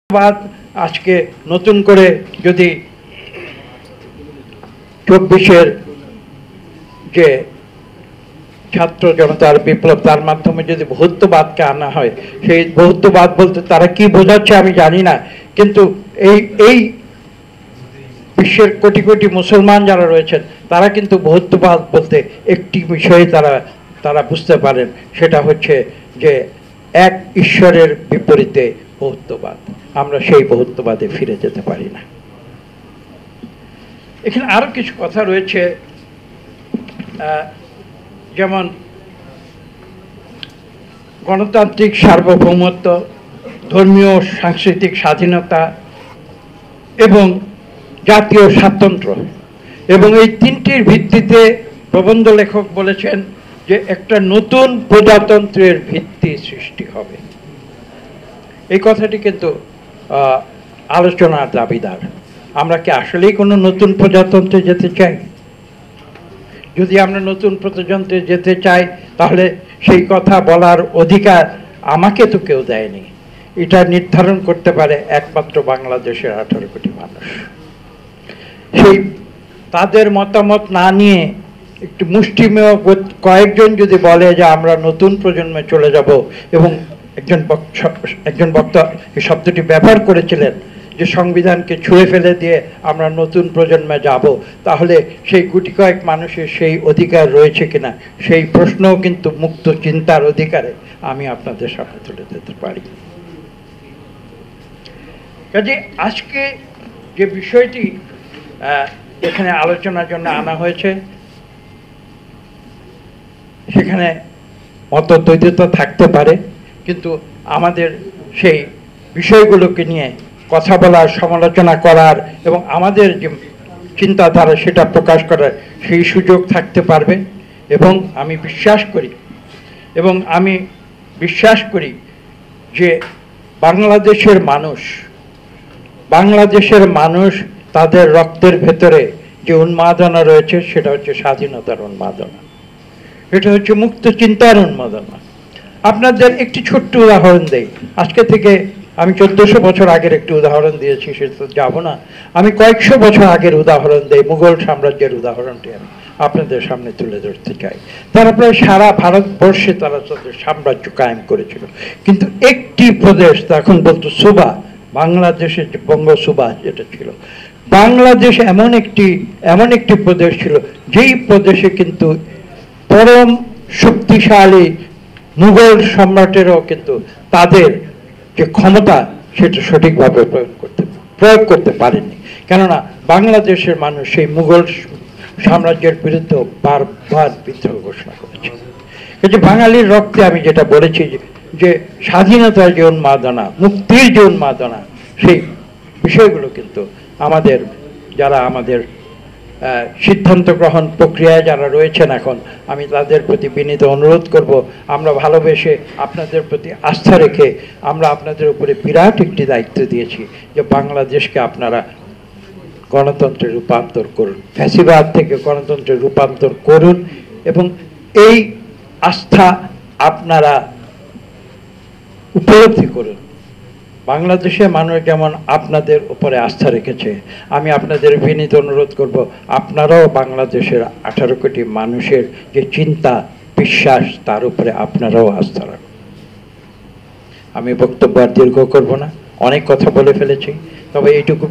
বাদ আজকে নতুন করে যদি 24-এর যে ছাত্র জনতার বিপ্লব তার মাধ্যমে যদি বহুত্ববাদকে আনা হয়, সেই বহুত্ববাদ বলতে তারা কি বোঝাচ্ছে আমি জানি না, কিন্তু এই বিশ্বের কোটি কোটি মুসলমান যারা রয়েছেন তারা কিন্তু বহুত্ববাদ বলতে একটি বিষয়ে তারা বুঝতে পারেন, সেটা হচ্ছে যে এক ঈশ্বরের বিপরীতে বহুত্ববাদ। আমরা সেই বহুত্ববাদে ফিরে যেতে পারি না। এখানে আরো কিছু কথা রয়েছে, যেমন গণতান্ত্রিক সার্বভৌমত্ব, ধর্মীয় সাংস্কৃতিক স্বাধীনতা এবং জাতীয় স্বাতন্ত্র্য, এবং এই তিনটির ভিত্তিতে প্রবন্ধ লেখক বলেছেন যে একটা নতুন প্রজাতন্ত্রের ভিত্তি সৃষ্টি হবে। এই কথাটি কিন্তু আলোচনার দাবিদার। আমরা কি আসলেই কোনো নতুন প্রজাতন্ত্রে যেতে চাই? যদি আমরা নতুন প্রজাতন্ত্রে যেতে চাই তাহলে সেই কথা বলার অধিকার আমাকে তো কেউ দেয়নি। এটা নির্ধারণ করতে পারে একমাত্র বাংলাদেশের 18 কোটি মানুষ। সেই তাদের মতামত না নিয়ে একটু মুষ্টিমেয় কয়েকজন যদি বলে যে আমরা নতুন প্রজন্মে চলে যাব, এবং একজন বক্তা এই শব্দটি ব্যবহার করেছিলেন যে সংবিধানকে ছুঁড়ে ফেলে দিয়ে আমরা নতুন প্রজন্মে যাব, তাহলে সেই গুটি কয়েক মানুষের সেই অধিকার রয়েছে কিনা সেই প্রশ্নও কিন্তু মুক্ত চিন্তার অধিকারে আমি আপনাদের সামনে তুলে দিতে পারি। কাজে আজকে যে বিষয়টি এখানে আলোচনার জন্য আনা হয়েছে, সেখানে মতদ্বৈধতা থাকতে পারে, কিন্তু আমাদের সেই বিষয়গুলোকে নিয়ে কথা বলার, সমালোচনা করার এবং আমাদের যে চিন্তাধারা সেটা প্রকাশ করার সেই সুযোগ থাকতে পারবে। এবং আমি বিশ্বাস করি যে বাংলাদেশের মানুষ তাদের রক্তের ভেতরে যে উন্মাদনা রয়েছে সেটা হচ্ছে স্বাধীনতার উন্মাদনা, এটা হচ্ছে মুক্ত চিন্তার উন্মাদনা। আপনাদের একটি ছোট্ট উদাহরণ দেই। আজকে থেকে আমি 1400 বছর আগের একটি উদাহরণ দিয়েছি, সেটা যাব না। আমি কয়েকশো বছর আগের উদাহরণ দেই, মুঘল সাম্রাজ্যের উদাহরণটি আমি আপনাদের সামনে তুলে ধরতে চাই। তারা প্রায় সারা ভারতবর্ষে তারা তাদের সাম্রাজ্য কায়েম করেছিল, কিন্তু একটি প্রদেশ, তখন বলতো সুবা, বাংলাদেশের যে বঙ্গ সুবা যেটা ছিল, বাংলাদেশ এমন একটি প্রদেশ ছিল যেই প্রদেশে কিন্তু পরম শক্তিশালী মুঘল সম্রাটেরও কিন্তু তাদের যে ক্ষমতা সেটা সঠিকভাবে প্রয়োগ করতে পারেনি, কেননা বাংলাদেশের মানুষ সেই মুঘল সাম্রাজ্যের বিরুদ্ধে বারবার বিদ্রোহ ঘোষণা করেছে। কিন্তু বাঙালির রক্তে আমি যেটা বলেছি যে স্বাধীনতার যে উন্মাদনা, মুক্তির যে উন্মাদনা, সেই বিষয়গুলো কিন্তু যারা আমাদের সিদ্ধান্ত গ্রহণ প্রক্রিয়ায় যারা রয়েছেন এখন, আমি তাদের প্রতি বিনীত অনুরোধ করব, আমরা ভালোবেসে আপনাদের প্রতি আস্থা রেখে আমরা আপনাদের উপরে বিরাট একটি দায়িত্ব দিয়েছি যে বাংলাদেশকে আপনারা গণতন্ত্রে রূপান্তর করুন, ফ্যাসিবাদ থেকে গণতন্ত্রে রূপান্তর করুন, এবং এই আস্থা আপনারা উপলব্ধি করুন। বাংলাদেশের মানুষ যেমন আপনাদের উপরে আস্থা রেখেছে, আমি আপনাদের বিনীত অনুরোধ করব আপনারাও বাংলাদেশের 18 কোটি মানুষের যে চিন্তা, বিশ্বাস, তার উপরে আপনারাও আস্থা রাখুন। আমি বক্তব্য আর দীর্ঘ করব না, অনেক কথা বলে ফেলেছি, তবে এইটুকু